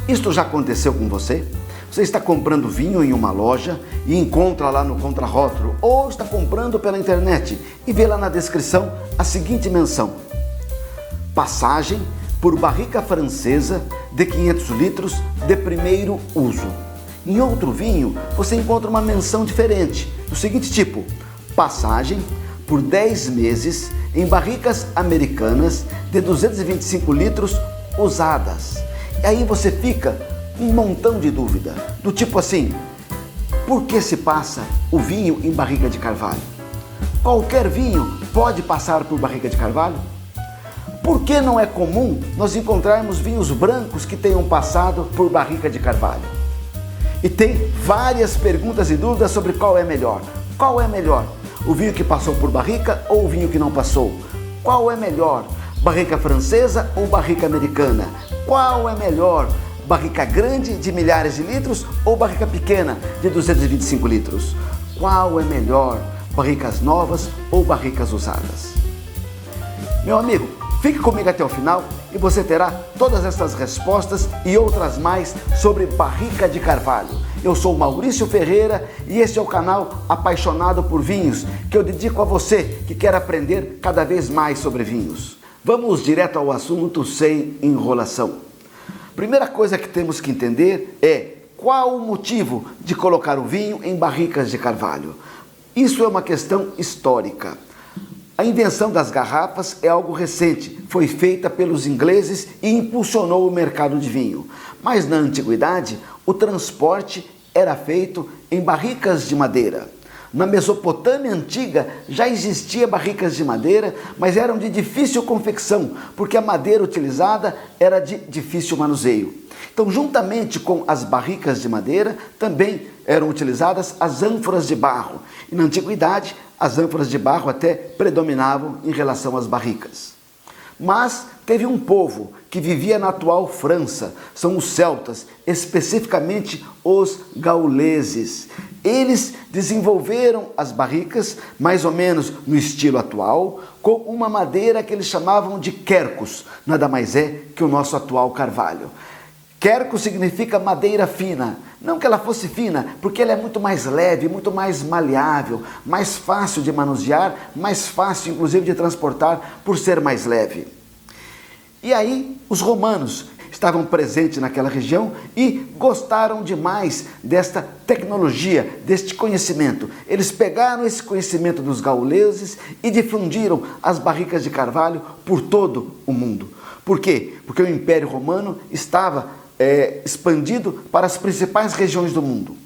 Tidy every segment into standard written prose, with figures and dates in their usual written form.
Isto já aconteceu com você? Você está comprando vinho em uma loja e encontra lá no contrarótulo, ou está comprando pela internet e vê lá na descrição a seguinte menção: passagem por barrica francesa de 500 litros de primeiro uso. Em outro vinho, você encontra uma menção diferente, do seguinte tipo: passagem por 10 meses em barricas americanas de 225 litros usadas. E aí você fica um montão de dúvida, do tipo assim: por que se passa o vinho em barrica de carvalho? Qualquer vinho pode passar por barrica de carvalho? Por que não é comum nós encontrarmos vinhos brancos que tenham passado por barrica de carvalho? E tem várias perguntas e dúvidas sobre qual é melhor. Qual é melhor? O vinho que passou por barrica ou o vinho que não passou? Qual é melhor? Barrica francesa ou barrica americana? Qual é melhor? Barrica grande de milhares de litros ou barrica pequena de 225 litros? Qual é melhor? Barricas novas ou barricas usadas? Meu amigo, fique comigo até o final e você terá todas essas respostas e outras mais sobre barrica de carvalho. Eu sou Maurício Ferreira e este é o canal Apaixonado por Vinhos, que eu dedico a você que quer aprender cada vez mais sobre vinhos. Vamos direto ao assunto sem enrolação. Primeira coisa que temos que entender é qual o motivo de colocar o vinho em barricas de carvalho. Isso é uma questão histórica. A invenção das garrafas é algo recente, foi feita pelos ingleses e impulsionou o mercado de vinho. Mas na antiguidade, o transporte era feito em barricas de madeira. Na Mesopotâmia antiga já existia barricas de madeira, mas eram de difícil confecção, porque a madeira utilizada era de difícil manuseio. Então, juntamente com as barricas de madeira, também eram utilizadas as ânforas de barro. E na antiguidade, as ânforas de barro até predominavam em relação às barricas. Mas teve um povo que vivia na atual França, são os celtas, especificamente os gauleses. Eles desenvolveram as barricas, mais ou menos no estilo atual, com uma madeira que eles chamavam de quercus, nada mais é que o nosso atual carvalho. Quercus significa madeira fina, não que ela fosse fina, porque ela é muito mais leve, muito mais maleável, mais fácil de manusear, mais fácil inclusive de transportar por ser mais leve. E aí os romanos estavam presentes naquela região e gostaram demais desta tecnologia, deste conhecimento. Eles pegaram esse conhecimento dos gauleses e difundiram as barricas de carvalho por todo o mundo. Por quê? Porque o Império Romano estava expandido para as principais regiões do mundo.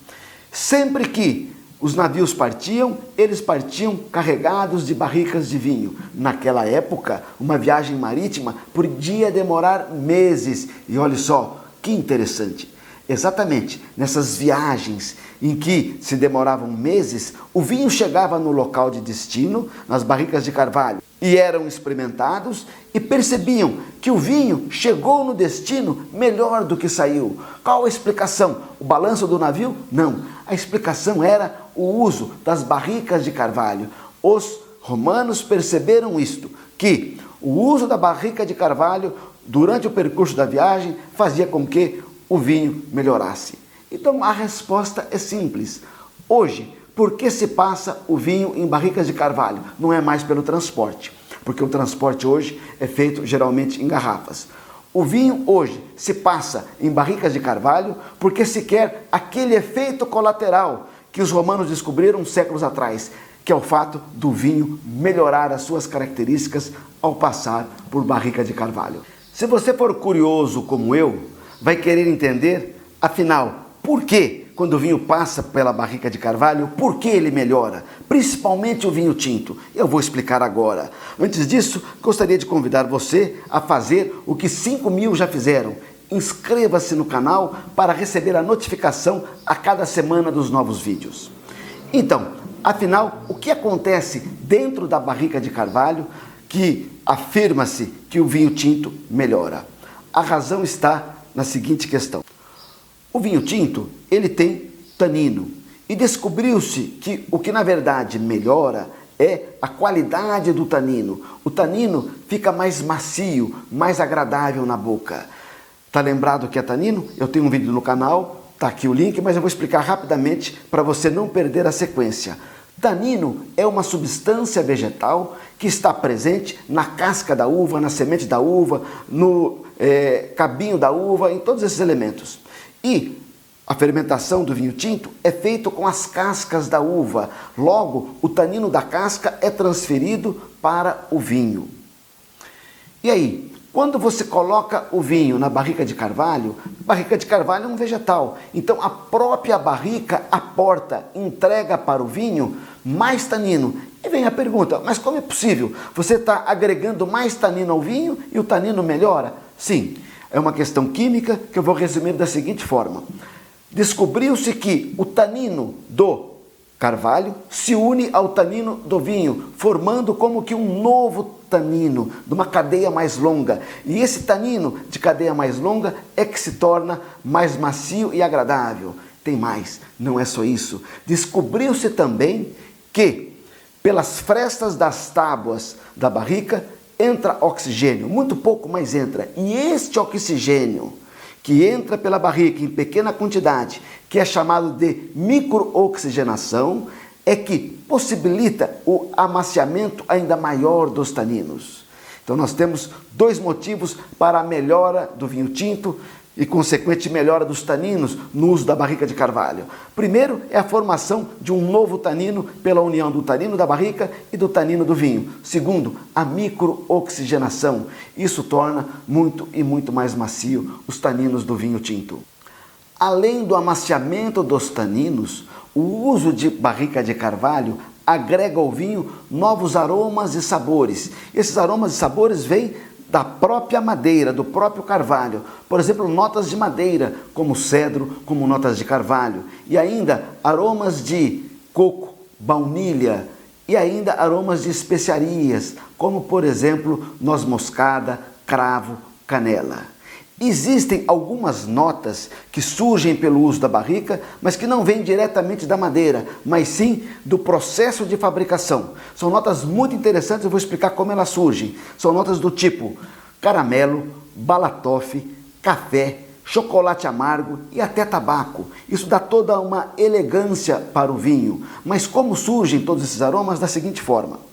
Sempre que os navios partiam, eles partiam carregados de barricas de vinho. Naquela época, uma viagem marítima podia demorar meses. E olha só, que interessante. Exatamente nessas viagens em que se demoravam meses, o vinho chegava no local de destino, nas barricas de carvalho, e eram experimentados e percebiam que o vinho chegou no destino melhor do que saiu. Qual a explicação? O balanço do navio? Não. A explicação era o uso das barricas de carvalho. Os romanos perceberam isto, que o uso da barrica de carvalho durante o percurso da viagem fazia com que o vinho melhorasse. Então a resposta é simples. Hoje, por que se passa o vinho em barricas de carvalho? Não é mais pelo transporte, porque o transporte hoje é feito geralmente em garrafas. O vinho hoje se passa em barricas de carvalho porque se quer aquele efeito colateral que os romanos descobriram séculos atrás, que é o fato do vinho melhorar as suas características ao passar por barrica de carvalho. Se você for curioso como eu, vai querer entender, afinal, por que quando o vinho passa pela barrica de carvalho, por que ele melhora? Principalmente o vinho tinto. Eu vou explicar agora. Antes disso, gostaria de convidar você a fazer o que 5.000 já fizeram. Inscreva-se no canal para receber a notificação a cada semana dos novos vídeos. Então, afinal, o que acontece dentro da barrica de carvalho que afirma-se que o vinho tinto melhora? A razão está na seguinte questão. O vinho tinto, ele tem tanino. E descobriu-se que o que na verdade melhora é a qualidade do tanino. O tanino fica mais macio, mais agradável na boca. Tá lembrado o que é tanino? Eu tenho um vídeo no canal, tá aqui o link, mas eu vou explicar rapidamente para você não perder a sequência. Tanino é uma substância vegetal que está presente na casca da uva, na semente da uva, no cabinho da uva, em todos esses elementos. E a fermentação do vinho tinto é feita com as cascas da uva. Logo, o tanino da casca é transferido para o vinho. E aí, quando você coloca o vinho na barrica de carvalho é um vegetal. Então, a própria barrica aporta, entrega para o vinho mais tanino. E vem a pergunta, mas como é possível? Você está agregando mais tanino ao vinho e o tanino melhora? Sim, é uma questão química que eu vou resumir da seguinte forma. Descobriu-se que o tanino do carvalho se une ao tanino do vinho, formando como que um novo tanino, de uma cadeia mais longa. E esse tanino de cadeia mais longa é que se torna mais macio e agradável. Tem mais, não é só isso. Descobriu-se também que pelas frestas das tábuas da barrica entra oxigênio, muito pouco, mas entra. E este oxigênio que entra pela barrica em pequena quantidade, que é chamado de microoxigenação, é que possibilita o amaciamento ainda maior dos taninos. Então nós temos dois motivos para a melhora do vinho tinto e consequente melhora dos taninos no uso da barrica de carvalho. Primeiro é a formação de um novo tanino pela união do tanino da barrica e do tanino do vinho. Segundo, a microoxigenação. Isso torna muito e muito mais macio os taninos do vinho tinto. Além do amaciamento dos taninos, o uso de barrica de carvalho agrega ao vinho novos aromas e sabores. Esses aromas e sabores vêm da própria madeira, do próprio carvalho. Por exemplo, notas de madeira, como cedro, como notas de carvalho. E ainda aromas de coco, baunilha e ainda aromas de especiarias, como por exemplo, noz moscada, cravo, canela. Existem algumas notas que surgem pelo uso da barrica, mas que não vêm diretamente da madeira, mas sim do processo de fabricação. São notas muito interessantes, eu vou explicar como elas surgem. São notas do tipo caramelo, balatofe, café, chocolate amargo e até tabaco. Isso dá toda uma elegância para o vinho. Mas como surgem todos esses aromas? Da seguinte forma.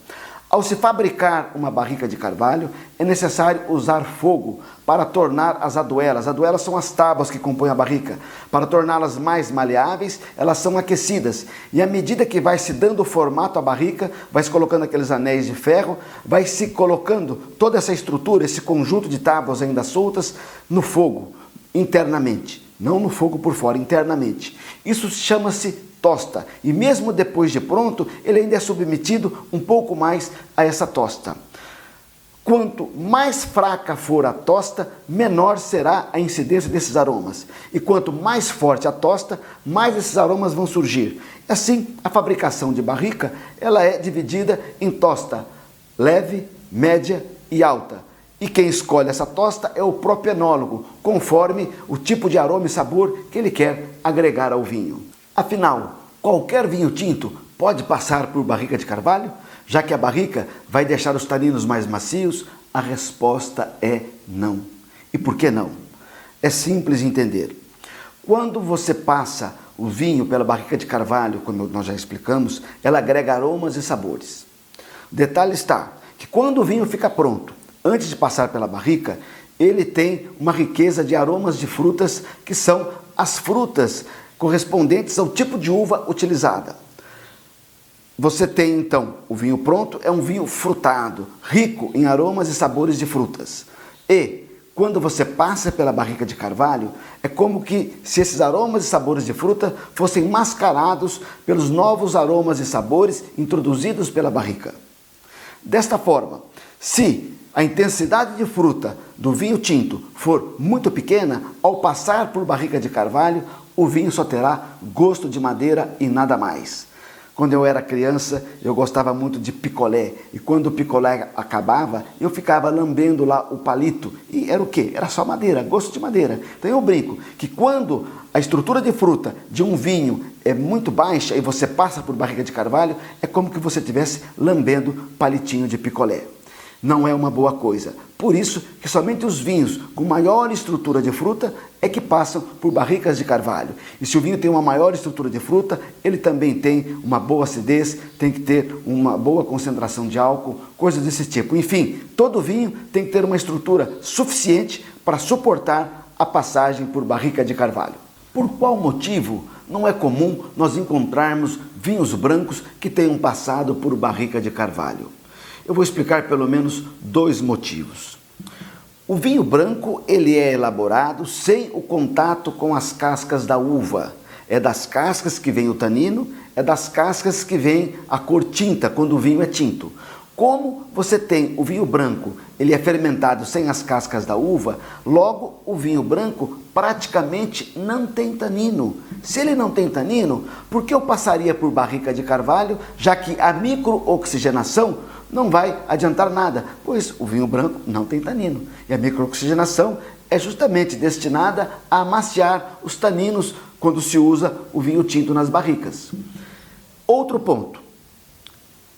Ao se fabricar uma barrica de carvalho, é necessário usar fogo para tornar as aduelas. As aduelas são as tábuas que compõem a barrica. Para torná-las mais maleáveis, elas são aquecidas. E à medida que vai se dando formato à barrica, vai se colocando aqueles anéis de ferro, vai se colocando toda essa estrutura, esse conjunto de tábuas ainda soltas, no fogo, internamente. Não no fogo por fora, internamente. Isso chama-se tosta, e mesmo depois de pronto, ele ainda é submetido um pouco mais a essa tosta. Quanto mais fraca for a tosta, menor será a incidência desses aromas. E quanto mais forte a tosta, mais esses aromas vão surgir. Assim, a fabricação de barrica, ela é dividida em tosta leve, média e alta. E quem escolhe essa tosta é o próprio enólogo, conforme o tipo de aroma e sabor que ele quer agregar ao vinho. Afinal, qualquer vinho tinto pode passar por barrica de carvalho? Já que a barrica vai deixar os taninos mais macios, a resposta é não. E por que não? É simples de entender. Quando você passa o vinho pela barrica de carvalho, como nós já explicamos, ela agrega aromas e sabores. O detalhe está que quando o vinho fica pronto, antes de passar pela barrica, ele tem uma riqueza de aromas de frutas que são as frutas correspondentes ao tipo de uva utilizada. Você tem então o vinho pronto, é um vinho frutado, rico em aromas e sabores de frutas. E quando você passa pela barrica de carvalho, é como que se esses aromas e sabores de fruta fossem mascarados pelos novos aromas e sabores introduzidos pela barrica. Desta forma, se a intensidade de fruta do vinho tinto for muito pequena, ao passar por barrica de carvalho, o vinho só terá gosto de madeira e nada mais. Quando eu era criança, eu gostava muito de picolé. E quando o picolé acabava, eu ficava lambendo lá o palito. E era o quê? Era só madeira, gosto de madeira. Então eu brinco que quando a estrutura de fruta de um vinho é muito baixa e você passa por barrica de carvalho, é como que você estivesse lambendo palitinho de picolé. não é uma boa coisa. Por isso que somente os vinhos com maior estrutura de fruta é que passam por barricas de carvalho. E se o vinho tem uma maior estrutura de fruta, ele também tem uma boa acidez, tem que ter uma boa concentração de álcool, coisas desse tipo. Enfim, todo vinho tem que ter uma estrutura suficiente para suportar a passagem por barrica de carvalho. Por qual motivo não é comum nós encontrarmos vinhos brancos que tenham passado por barrica de carvalho? Eu vou explicar pelo menos 2 motivos. O vinho branco, ele é elaborado sem o contato com as cascas da uva. É das cascas que vem o tanino, é das cascas que vem a cor tinta, quando o vinho é tinto. Como você tem o vinho branco, ele é fermentado sem as cascas da uva, logo o vinho branco praticamente não tem tanino. Se ele não tem tanino, por que eu passaria por barrica de carvalho, já que a microoxigenação não vai adiantar nada, pois o vinho branco não tem tanino. E a microoxigenação é justamente destinada a amaciar os taninos quando se usa o vinho tinto nas barricas. Outro ponto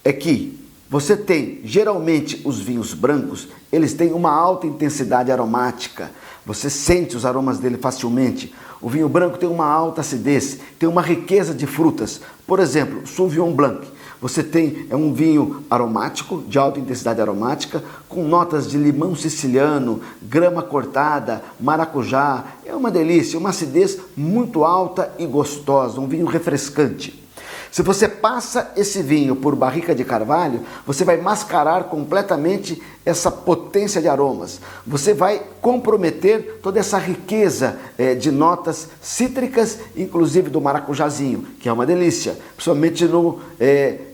é que você tem, geralmente, os vinhos brancos, eles têm uma alta intensidade aromática. Você sente os aromas dele facilmente. O vinho branco tem uma alta acidez, tem uma riqueza de frutas. Por exemplo, Sauvignon Blanc. Você tem um vinho aromático, de alta intensidade aromática, com notas de limão siciliano, grama cortada, maracujá. É uma delícia, uma acidez muito alta e gostosa, um vinho refrescante. Se você passa esse vinho por barrica de carvalho, você vai mascarar completamente essa potência de aromas. Você vai comprometer toda essa riqueza de notas cítricas, inclusive do maracujazinho, que é uma delícia, principalmente no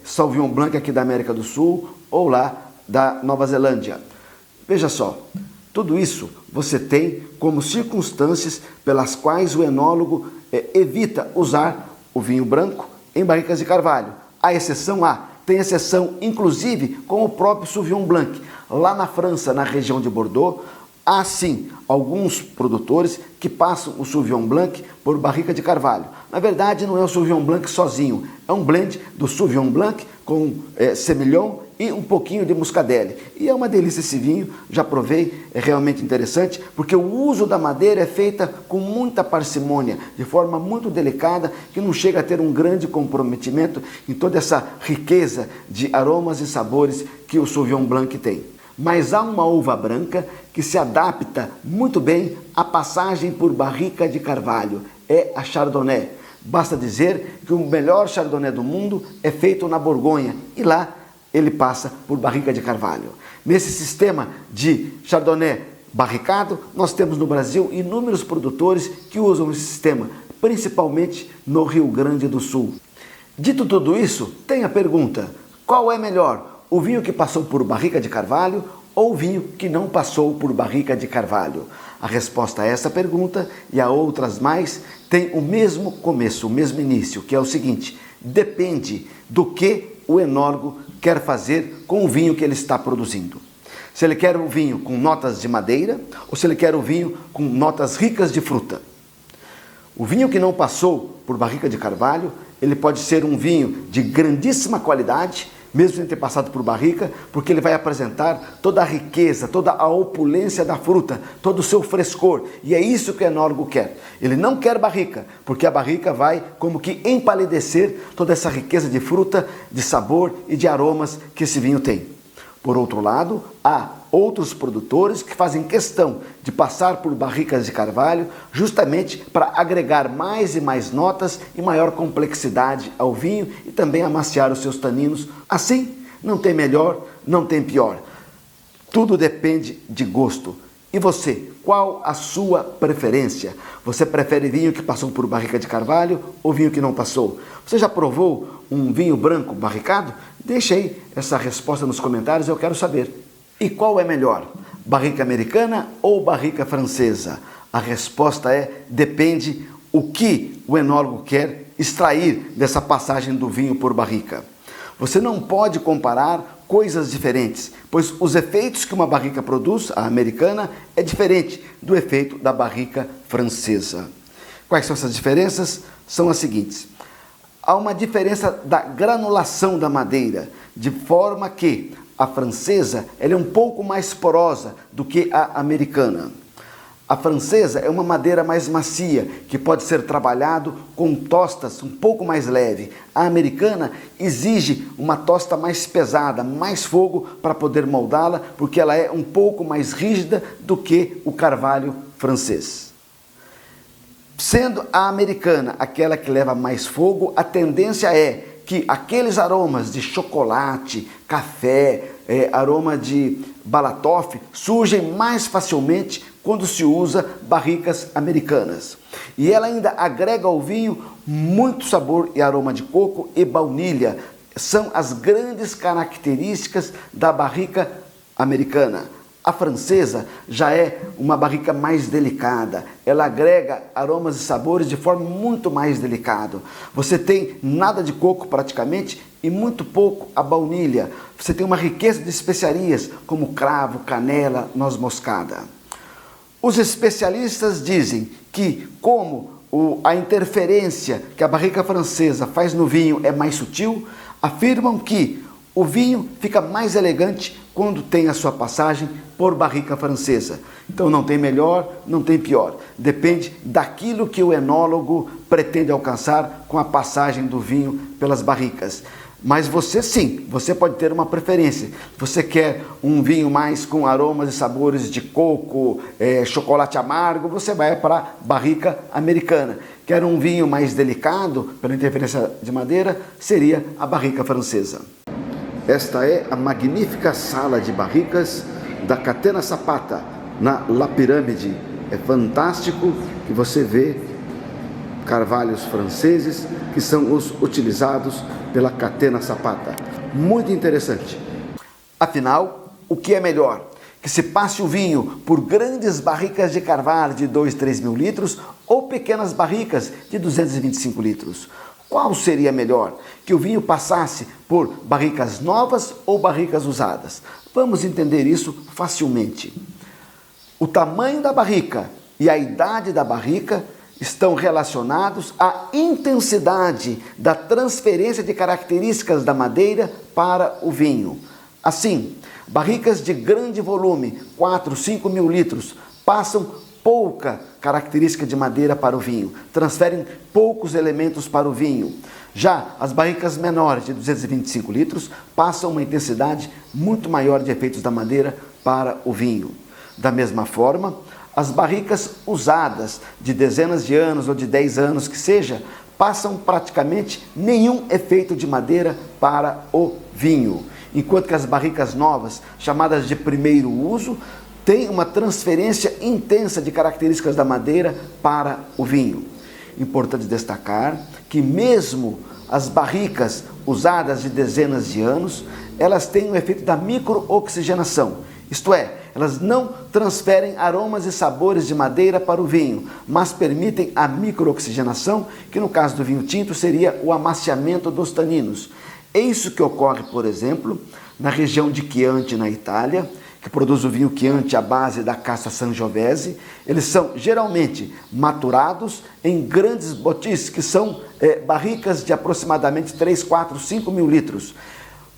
Sauvignon Blanc aqui da América do Sul ou lá da Nova Zelândia. Veja só, tudo isso você tem como circunstâncias pelas quais o enólogo evita usar o vinho branco em barricas de carvalho. Tem exceção inclusive com o próprio Sauvignon Blanc. Lá na França, na região de Bordeaux, há sim alguns produtores que passam o Sauvignon Blanc por barrica de carvalho. Na verdade, não é o Sauvignon Blanc sozinho, é um blend do Sauvignon Blanc com Semillon e um pouquinho de Muscadelle. E é uma delícia esse vinho, já provei, é realmente interessante, porque o uso da madeira é feita com muita parcimônia, de forma muito delicada, que não chega a ter um grande comprometimento em toda essa riqueza de aromas e sabores que o Sauvignon Blanc tem. Mas há uma uva branca que se adapta muito bem à passagem por barrica de carvalho, é a Chardonnay. Basta dizer que o melhor Chardonnay do mundo é feito na Borgonha, e lá ele passa por barrica de carvalho. Nesse sistema de Chardonnay barricado, nós temos no Brasil inúmeros produtores que usam esse sistema, principalmente no Rio Grande do Sul. Dito tudo isso, tem a pergunta: qual é melhor, o vinho que passou por barrica de carvalho ou o vinho que não passou por barrica de carvalho? A resposta a essa pergunta e a outras mais tem o mesmo começo, o mesmo início, que é o seguinte: depende do que o enólogo quer fazer com o vinho que ele está produzindo. Se ele quer um vinho com notas de madeira ou se ele quer um vinho com notas ricas de fruta. O vinho que não passou por barrica de carvalho, ele pode ser um vinho de grandíssima qualidade, mesmo sem ter passado por barrica, porque ele vai apresentar toda a riqueza, toda a opulência da fruta, todo o seu frescor. E é isso que o enólogo quer. Ele não quer barrica, porque a barrica vai como que empalidecer toda essa riqueza de fruta, de sabor e de aromas que esse vinho tem. Por outro lado, há outros produtores que fazem questão de passar por barricas de carvalho justamente para agregar mais e mais notas e maior complexidade ao vinho e também amaciar os seus taninos. Assim, não tem melhor, não tem pior. Tudo depende de gosto. E você, qual a sua preferência? Você prefere vinho que passou por barrica de carvalho ou vinho que não passou? Você já provou um vinho branco barricado? Deixa aí essa resposta nos comentários, eu quero saber. E qual é melhor, barrica americana ou barrica francesa? A resposta é: depende o que o enólogo quer extrair dessa passagem do vinho por barrica. Você não pode comparar coisas diferentes, pois os efeitos que uma barrica produz, a americana, é diferente do efeito da barrica francesa. Quais são essas diferenças? São as seguintes: há uma diferença da granulação da madeira, de forma que a francesa ela é um pouco mais porosa do que a americana. A francesa é uma madeira mais macia, que pode ser trabalhado com tostas um pouco mais leve. A americana exige uma tosta mais pesada, mais fogo para poder moldá-la, porque ela é um pouco mais rígida do que o carvalho francês. Sendo a americana aquela que leva mais fogo, a tendência é que aqueles aromas de chocolate, café, aroma de balatoff surgem mais facilmente quando se usa barricas americanas. E ela ainda agrega ao vinho muito sabor e aroma de coco e baunilha. São as grandes características da barrica americana. A francesa já é uma barrica mais delicada, ela agrega aromas e sabores de forma muito mais delicada. Você tem nada de coco praticamente e muito pouco a baunilha. Você tem uma riqueza de especiarias como cravo, canela, noz moscada. Os especialistas dizem que como a interferência que a barrica francesa faz no vinho é mais sutil, afirmam que o vinho fica mais elegante quando tem a sua passagem por barrica francesa. Então não tem melhor, não tem pior. Depende daquilo que o enólogo pretende alcançar com a passagem do vinho pelas barricas. Mas você sim, você pode ter uma preferência. Você quer um vinho mais com aromas e sabores de coco, chocolate amargo, você vai para a barrica americana. Quer um vinho mais delicado, pela interferência de madeira, seria a barrica francesa. Esta é a magnífica sala de barricas da Catena Zapata, na La Pirâmide. É fantástico que você vê carvalhos franceses que são os utilizados pela Catena Zapata. Muito interessante. Afinal, o que é melhor? Que se passe o vinho por grandes barricas de carvalho de 2, 3 mil litros ou pequenas barricas de 225 litros? Qual seria melhor? Que o vinho passasse por barricas novas ou barricas usadas? Vamos entender isso facilmente. O tamanho da barrica e a idade da barrica estão relacionados à intensidade da transferência de características da madeira para o vinho. Assim, barricas de grande volume, 4, 5 mil litros, passam pouca característica de madeira para o vinho, transferem poucos elementos para o vinho. Já as barricas menores, de 225 litros, passam uma intensidade muito maior de efeitos da madeira para o vinho. Da mesma forma, as barricas usadas de dezenas de anos ou de 10 anos que seja, passam praticamente nenhum efeito de madeira para o vinho. Enquanto que as barricas novas, chamadas de primeiro uso, têm uma transferência intensa de características da madeira para o vinho. Importante destacar que mesmo as barricas usadas de dezenas de anos, elas têm o efeito da microoxigenação, isto é, elas não transferem aromas e sabores de madeira para o vinho, mas permitem a microoxigenação, que no caso do vinho tinto seria o amaciamento dos taninos. É isso que ocorre, por exemplo, na região de Chianti, na Itália, que produz o vinho Chianti à base da Casta Sangiovese. Eles são geralmente maturados em grandes botis, que são barricas de aproximadamente 3, 4, 5 mil litros.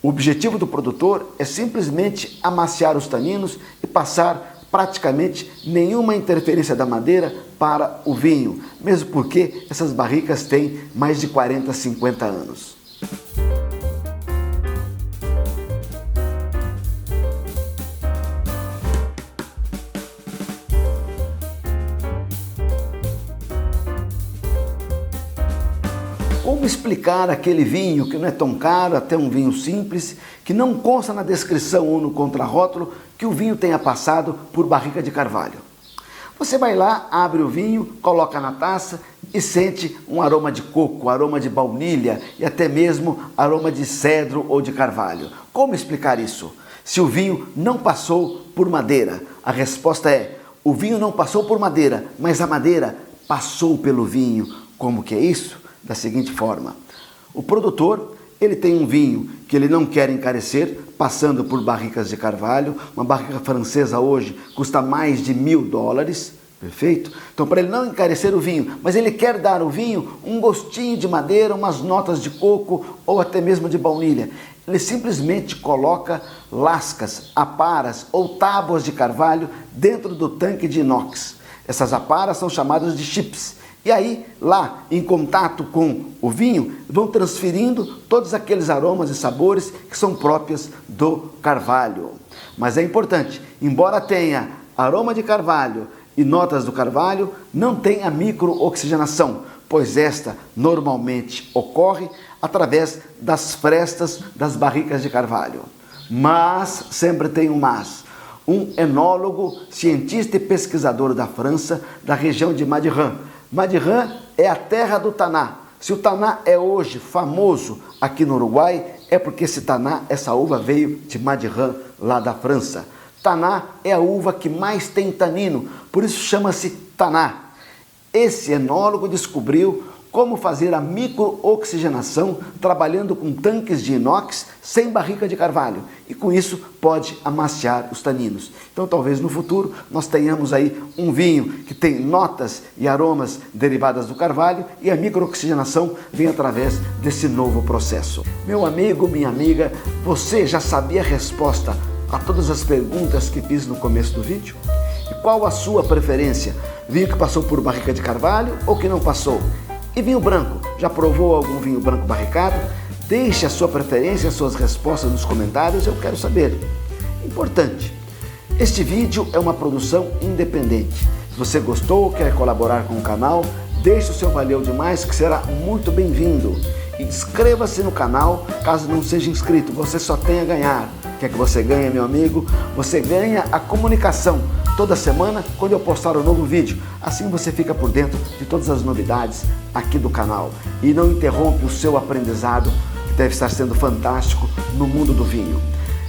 O objetivo do produtor é simplesmente amaciar os taninos e passar praticamente nenhuma interferência da madeira para o vinho, mesmo porque essas barricas têm mais de 40, 50 anos. Como explicar aquele vinho que não é tão caro, até um vinho simples, que não consta na descrição ou no contrarótulo que o vinho tenha passado por barrica de carvalho? Você vai lá, abre o vinho, coloca na taça e sente um aroma de coco, aroma de baunilha e até mesmo aroma de cedro ou de carvalho. Como explicar isso? Se o vinho não passou por madeira, a resposta é: o vinho não passou por madeira, mas a madeira passou pelo vinho. Como que é isso? Da seguinte forma: o produtor, ele tem um vinho que ele não quer encarecer, passando por barricas de carvalho. Uma barrica francesa hoje custa mais de $1.000, perfeito? Então, para ele não encarecer o vinho, mas ele quer dar ao vinho um gostinho de madeira, umas notas de coco ou até mesmo de baunilha. Ele simplesmente coloca lascas, aparas ou tábuas de carvalho dentro do tanque de inox. Essas aparas são chamadas de chips. E aí, lá, em contato com o vinho, vão transferindo todos aqueles aromas e sabores que são próprios do carvalho. Mas é importante, embora tenha aroma de carvalho e notas do carvalho, não tem a microoxigenação, pois esta normalmente ocorre através das frestas das barricas de carvalho. Mas, sempre tem um mas, um enólogo, cientista e pesquisador da França, da região de Madiran. Madiran é a terra do taná. Se o taná é hoje famoso aqui no Uruguai, é porque esse taná, essa uva veio de Madiran, lá da França. Taná é a uva que mais tem tanino, por isso chama-se taná. Esse enólogo descobriu como fazer a microoxigenação trabalhando com tanques de inox sem barrica de carvalho e com isso pode amaciar os taninos. Então talvez no futuro nós tenhamos aí um vinho que tem notas e aromas derivadas do carvalho e a microoxigenação vem através desse novo processo. Meu amigo, minha amiga, você já sabia a resposta a todas as perguntas que fiz no começo do vídeo? E qual a sua preferência? Vinho que passou por barrica de carvalho ou que não passou? E vinho branco? Já provou algum vinho branco barricado? Deixe a sua preferência e as suas respostas nos comentários, eu quero saber. Importante, este vídeo é uma produção independente. Se você gostou ou quer colaborar com o canal, deixe o seu valeu demais que será muito bem-vindo. E inscreva-se no canal caso não seja inscrito, você só tem a ganhar. O que é que você ganha, meu amigo? Você ganha a comunicação toda semana quando eu postar um novo vídeo. Assim você fica por dentro de todas as novidades aqui do canal e não interrompe o seu aprendizado, que deve estar sendo fantástico no mundo do vinho.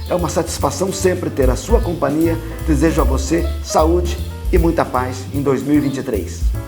É uma satisfação sempre ter a sua companhia. Desejo a você saúde e muita paz em 2023.